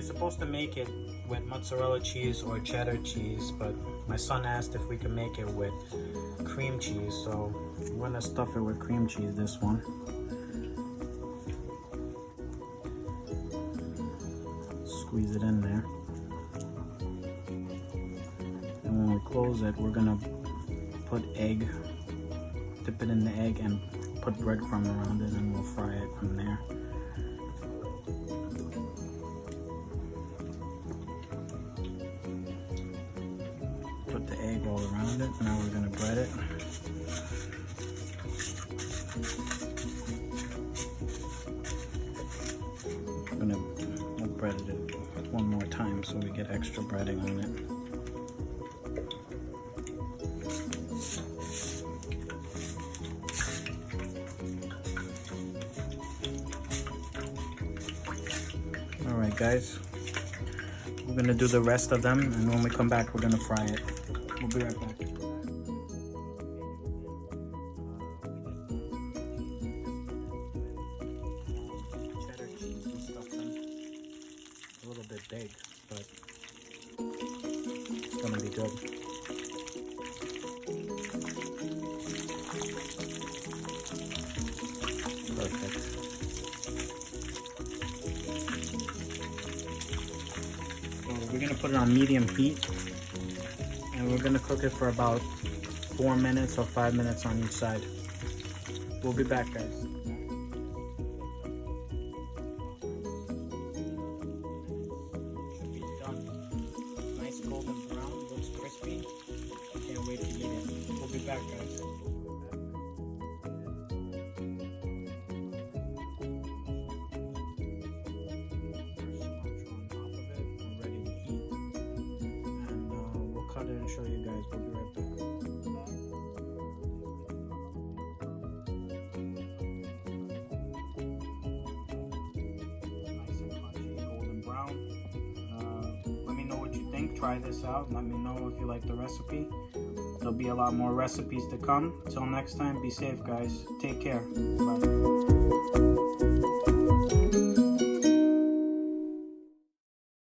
You're supposed to make it with mozzarella cheese or cheddar cheese, but my son asked if we could make it with cream cheese, so we're gonna stuff it with cream cheese, this one. Squeeze it in there. And when we close it, we're gonna put egg, dip it in the egg and put breadcrumb around it, and we'll fry it from there. Put the egg all around it. Now we're gonna bread it. We'll bread it one more time so we get extra breading on it. Alright guys, we're gonna do the rest of them, and when we come back we're gonna fry it. We'll be right back. Cheddar cheese and stuff them. A little bit big, but it's gonna be good. Perfect. We're gonna put it on medium heat, and we're gonna cook it for about 4 minutes or 5 minutes on each side. We'll be back, guys. Should be done. Nice golden brown, looks crispy. Can't wait to eat it. We'll be back, guys. Cut it and show you guys. We'll be right back. Nice and crunchy, golden brown. Let me know what you think. Try this out. Let me know if you like the recipe. There'll be a lot more recipes to come. Till next time, be safe, guys. Take care. Bye.